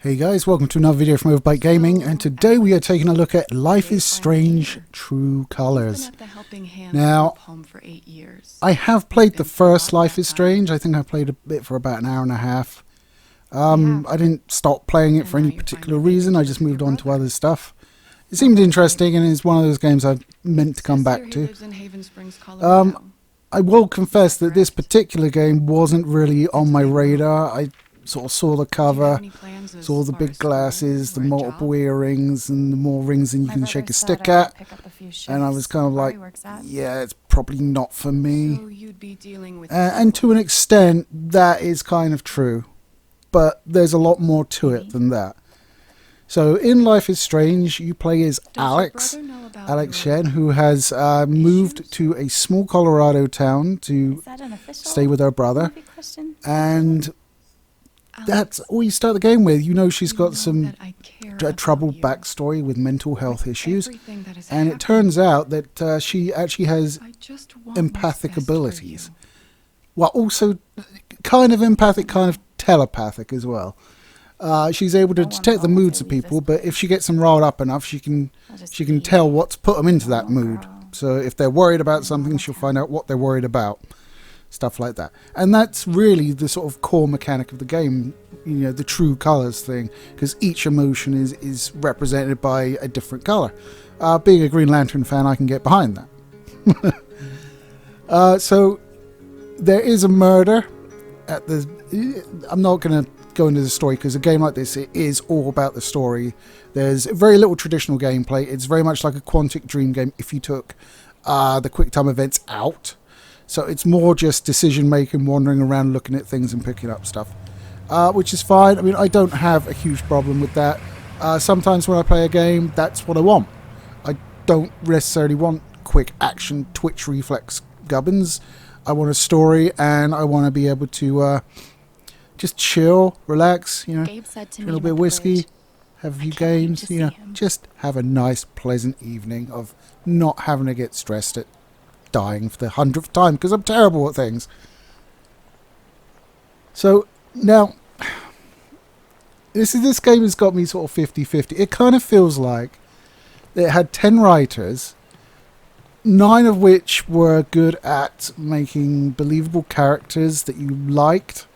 Hey guys, welcome to another video from Overbite Gaming, and today we are taking a look at Life is Strange True Colors. Now, I have played the first Life is Strange. I think I played a bit for about an hour and a half. I didn't stop playing it for any particular reason, I just moved on to other stuff. It seemed interesting and it's one of those games I meant to come back to. I will confess that this particular game wasn't really on my radar. I sort of saw the cover, saw the big glasses, the multiple earrings, and the more rings than you can shake a stick at. And I was kind of like, yeah, it's probably not for me. And to an extent, that is kind of true. But there's a lot more to it than that. So in Life is Strange, you play as Alex Shen, who has moved to a small Colorado town to stay with her brother. And that's all you start the game with. You know she's got some troubled backstory with mental health issues. And it turns out that she actually has empathic abilities. Well, also kind of empathic, kind of telepathic as well. She's able to detect the moods of people, but if she gets them riled up enough, she can tell what's put them into that mood. So if they're worried about something, she'll find out what they're worried about. Stuff like that. And that's really the sort of core mechanic of the game, you know, the true colors thing, because each emotion is represented by a different color. Being a Green Lantern fan, I can get behind that. So there is a murder at the... I'm not going to go into the story because a game like this, it is all about the story. There's very little traditional gameplay. It's very much like a Quantic Dream game if you took the QuickTime events out. So it's more just decision making, wandering around, looking at things and picking up stuff, which is fine. I mean, I don't have a huge problem with that. Sometimes when I play a game, that's what I want. I don't necessarily want quick action, twitch reflex gubbins. I want a story, and I want to be able to just chill, relax, you know, drink a little bit of whiskey, have a few games, you know, just have a nice, pleasant evening of not having to get stressed at dying for the 100th time because I'm terrible at things. So now this game has got me sort of 50-50. It kind of feels like it had 10 writers, 9 of which were good at making believable characters that you liked,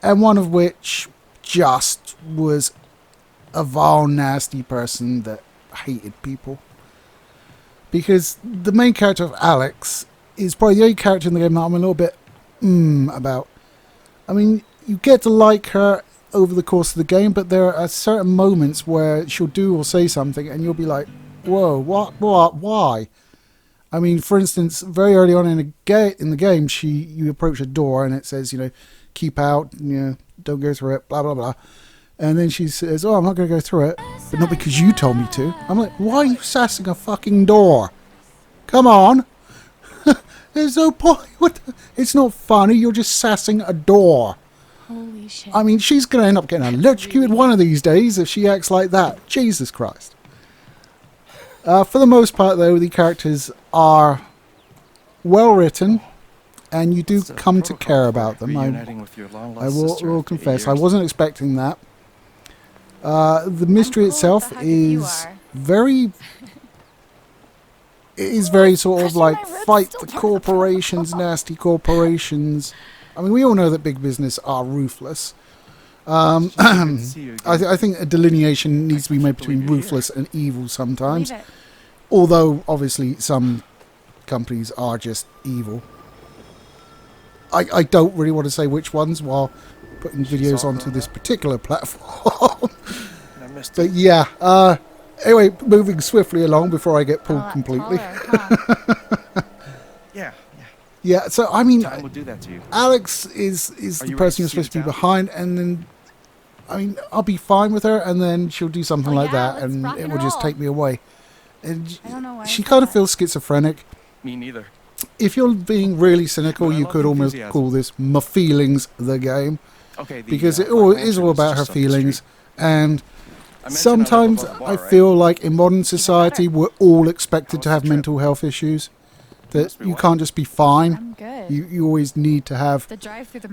and one of which just was a vile, nasty person that hated people. Because the main character of Alex is probably the only character in the game that I'm a little bit about. I mean, you get to like her over the course of the game, but there are certain moments where she'll do or say something and you'll be like, whoa, what, why? I mean, for instance, very early on in the game, you approach a door and it says, you know, keep out, you know, don't go through it, blah, blah, blah. And then she says, oh, I'm not going to go through it, but not because you told me to. I'm like, why are you sassing a fucking door? Come on. There's no point. It's not funny. You're just sassing a door. Holy shit. I mean, she's going to end up getting electrocuted one of these days if she acts like that. Jesus Christ. For the most part, though, the characters are well written, and you do come to care about them. I will confess, I wasn't expecting that. The mystery itself is very sort of like fight the corporations, nasty corporations. I mean, we all know that big business are ruthless. I think a delineation needs to be made between ruthless and evil sometimes. Although, obviously, some companies are just evil. I don't really want to say which ones while putting videos onto this particular platform. But yeah, anyway, moving swiftly along before I get pulled completely. Yeah, so I mean, Alex is the person you're supposed to be behind, and then, I mean, I'll be fine with her, and then she'll do something like that, and it will just take me away. And she kind of feels schizophrenic. Me neither. If you're being really cynical, you could almost call this "My Feelings" the game, because it is all about her feelings. And sometimes I feel like in modern society, we're all expected to have mental health issues. That you can't just be fine. You always need to have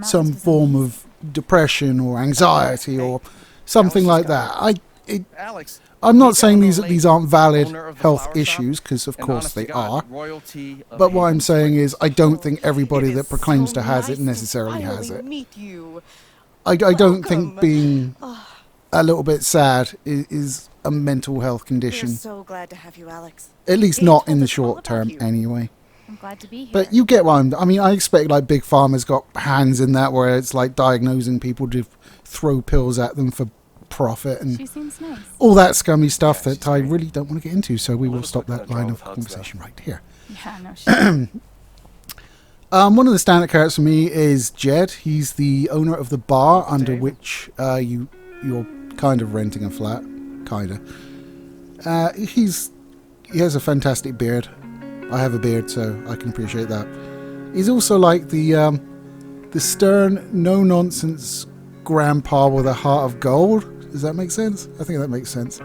some form of depression or anxiety or something like that. Alex, I'm not he's saying Eleanor Lake, these aren't valid owner of the health flower shop, issues, because of and course honest to they God, are. royalty of But what I'm Haven saying is, I don't think everybody It that is proclaims so to has nice it necessarily to has finally it. meet you. I don't think Welcome. being a little bit sad is a mental health We're condition. so glad to have you, Alex. At least He not told in the us all short about term, you. anyway. I'm glad to be here. But you get what I mean, I expect like Big Pharma's got hands in that, where it's like diagnosing people to throw pills at them for profit and She seems nice. all that scummy stuff Yeah, that she's I great. really don't want to get into. So we will Elizabeth stop got that a draw line with of hugs, conversation right here. Yeah, no shit. One of the standout characters for me is Jed. He's the owner of the bar Welcome, under David. which you're kind of renting a flat, kinda. He has a fantastic beard. I have a beard, so I can appreciate that. He's also like the stern, no nonsense grandpa with a heart of gold. Does that make sense? I think that makes sense.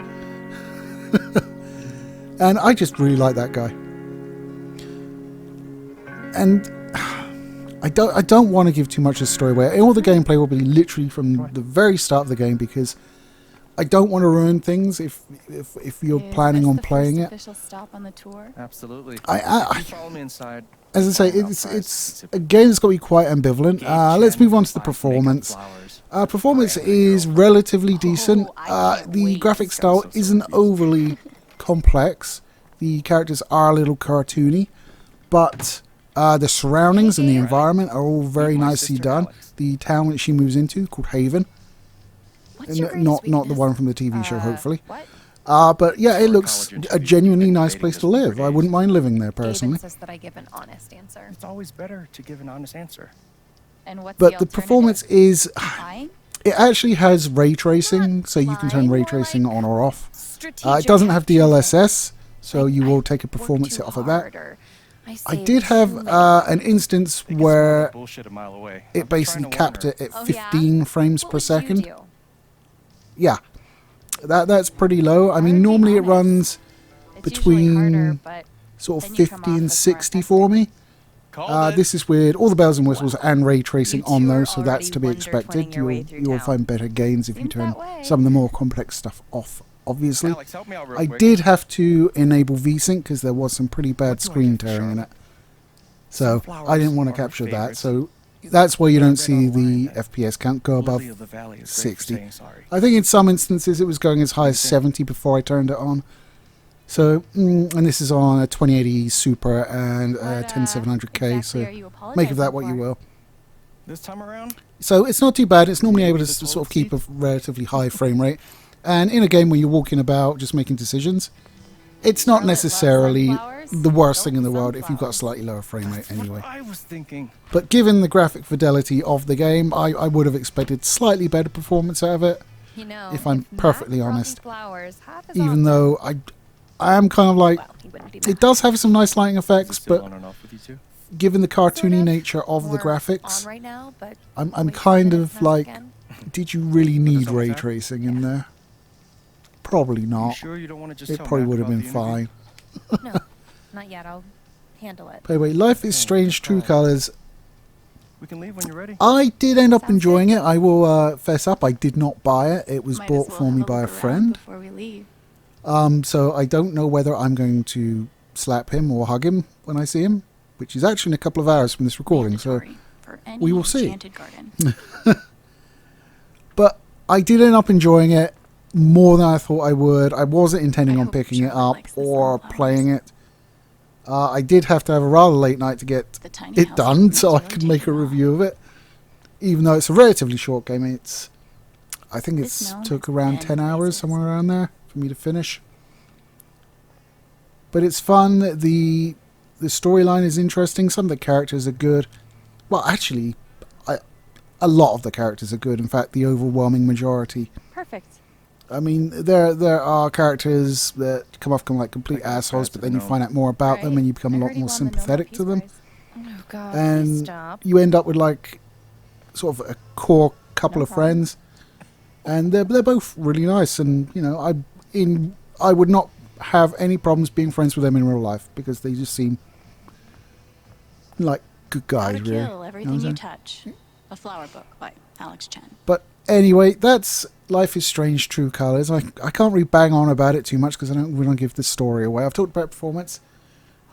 And I just really like that guy. And I don't want to give too much of the story away. All the gameplay will be literally from the very start of the game, because I don't want to ruin things if you're Is planning this on the playing first it. official stop on the tour? Absolutely. I You follow me inside. as I say, it's a game that's got to be quite ambivalent. Let's move on to the performance. Performance is relatively decent. I can't The wait. graphic style isn't overly complex. The characters are a little cartoony, but the surroundings and the environment are all very Meet my nicely sister, done. Alex. The town that she moves into, called Haven, What's your and not the weakness? one from the TV show, hopefully. What? But yeah, it Before looks college a interview, genuinely I've been nice debating place this to one for live. I days. wouldn't mind living there Gabe personally. insists that I give an honest answer. It's always better to give an honest answer. And what's But the alternative? performance is, Fine. it actually has ray tracing, so you can turn Fine, ray more tracing like on or off. Strategic It doesn't have actions. DLSS, so Like, you will I take a work performance too hit off of that. hard, or I save did have too many an times. instance It can smell where like bullshit a mile away. it I'm basically trying to capped warn it at Oh, 15 yeah? frames What per would you second. do? Yeah, that's pretty low. I I mean, would be normally it honest. runs It's usually harder, between but sort of then you come 50 off and as more 60 for me. Called it. This is with all the bells and whistles and ray tracing You on two are those, so that's already to be wonder expected. twinning your way You'll through town. find better gains if you Seems turn that way. some of the more complex stuff off, obviously. Alex, help me out real I quick. did have to enable VSync because there was some pretty bad What do I screen get for tearing in it. Charlotte? So Sunflowers I didn't want to are her capture that. favorites. So that's why you But I don't read see online the that FPS count go above Lily of the Valley is great for 60. saying sorry. I think in some instances it was going as high as Okay. 70 before I turned it on. So, and this is on a 2080 Super and what, a 10700K, exactly are so you make of that apologizing what you for? will. This time around, So it's not too bad. It's normally Maybe able to the sort of total keep a relatively high frame rate. And in a game where you're walking about just making decisions, it's not Charlotte loves necessarily sunflowers. the worst thing in the Don't world if you've got a sunflowers. slightly lower frame rate that's anyway. what I was thinking. But given the graphic fidelity of the game, I would have expected slightly better performance out of it, You know, if I'm Matt perfectly brought me honest. flowers, half as even often. though I am kind of like, Well, he wouldn't be it mad. does have some nice lighting Is it effects, still but on and off with you two? given the Sort cartoony of. nature of the More graphics, on right now, but I'm wait 10 kind minutes of now like, again. did you really With need us ray almost there? tracing in there? Probably You not. sure you don't want to just It tell probably Mac would have about been the interview? fine. No, not yet. I'll handle it. By the way, Life is Okay, Strange True fine. Colors. We can leave when you're ready. I did end up Sounds enjoying it. I will fess up. I did not buy it. It was Might bought as well for me have by a look around friend. before we leave. So I don't know whether I'm going to slap him or hug him when I see him, which is actually in a couple of hours from this recording. So, Mandatory for any we will see. enchanted garden. but I did end up enjoying it more than I thought I would. I wasn't intending I on hope picking it Charlotte up likes the or sunflowers. playing it. I did have to have a rather late night to get The tiny it house done, government's so I really could make a taken off. review of it. Even though it's a relatively short game, I think This it's gnome took has around been 10 hours, places. somewhere around there, for me to finish. But it's fun. The storyline is interesting. Some of the characters are good. Well, actually, a lot of the characters are good. In fact, the overwhelming majority. Perfect. I mean, there are characters that come off like complete Like the assholes, Pirates but of then the you Gnome. find out more about them Right. and you become I a lot heard he more won the Nobel sympathetic Peace to them. Prize. Oh God, And please stop. you end up with like sort of a core couple No of problem. friends, and they're both really nice. And you know, I would not have any problems being friends with them in real life because they just seem like good How guys, to really. Kill You know Everything what I'm You saying? Touch. A flower book by Alex Chen. But anyway, that's Life is Strange: True Colors. I can't really bang on about it too much because we don't give the story away. I've talked about performance.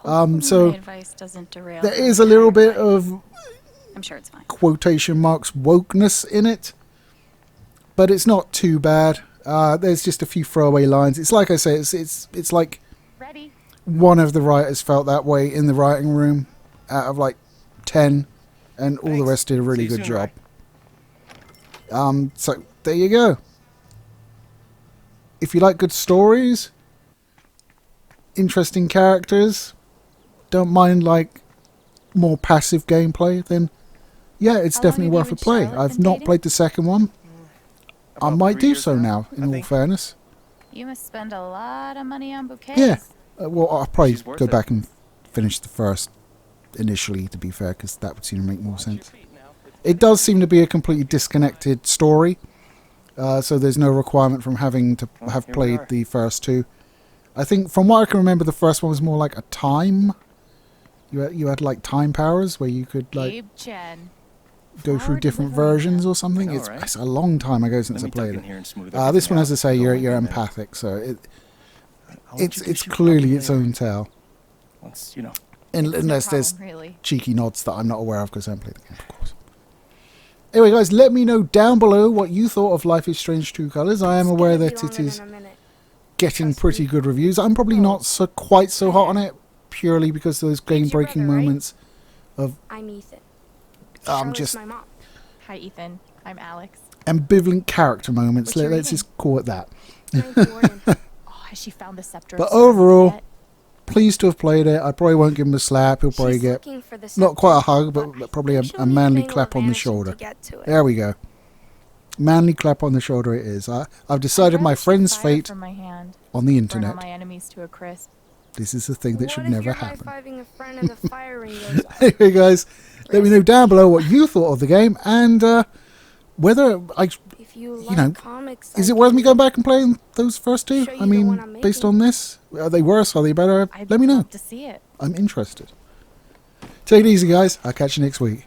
So My advice doesn't derail there your is a little entire bit life. of I'm sure it's fine. quotation marks wokeness in it, but it's not too bad. There's just a few throwaway lines. It's like I say, it's like Ready? one of the writers felt that way in the writing room out of like 10, and all the Thanks. rest did a really See you good soon, job. Ray. So there you go. If you like good stories, interesting characters, don't mind like more passive gameplay, then yeah, it's How long definitely have you worth a and play. Charlotte I've been not dating? played the second one. I About might 3 do years so now, I in all think. fairness. You must spend a lot of money on bouquets. Yeah. Well, I'll probably She's worth go it. back and finish the first initially, to be fair, because that would seem to make more sense. It does seem to be a completely disconnected story, so there's no requirement from having to Well, have here we played are. the first two. I think, from what I can remember, the first one was more like a time. You had like time powers where you could like Gabe Chen. go through Forward different delivering versions them. or something. I know, It's, right? it's a long time ago since Let I me played duck in it. here and smooth This everything one, as I out. say, Don't you're worry about it. empathic, so I want it's you to do it's shit clearly properly its anyway. own tale. Once, you know. Unless No there's problem, really. cheeky nods that I'm not aware of because I haven't played the game, of course. Anyway, guys, let me know down below what you thought of Life is Strange: True Colors. I am It's aware gonna be that it longer is than a minute. getting Trust pretty me. good reviews. I'm probably not so quite so hot on it, purely because of those Dave's your game-breaking brother, right? moments. I'm Ethan. I'm Charlotte's just my mom. Hi, Ethan. I'm Alex. ambivalent character moments. What you Let's reading? just call it that. Ninth Warden. Oh, has she found the scepter? But of Sauron overall, yet? Pleased to have played it. I probably won't give him a slap. He'll probably She's get looking for the not quite a scepter, hug, I but probably think a she'll need manly Bangle clap of on the Vanishing shoulder. to get to it. There we go. Manly clap on the shoulder it is. I've I'd decided my rather shoot friend's fire fate from my hand, on the burn internet. all my enemies to a crisp. This is the thing that What should if never you're happen. high-fiving a friend and the fire ring goes off? Anyway, guys, let me know down below what you thought of the game and whether If you like know, comics, is I it worth me can going back and playing those first two? show you I the mean, one I'm based making. on this, are they worse? Are they better? I'd Let me know. love to see it. I'm interested. Take it easy, guys. I'll catch you next week.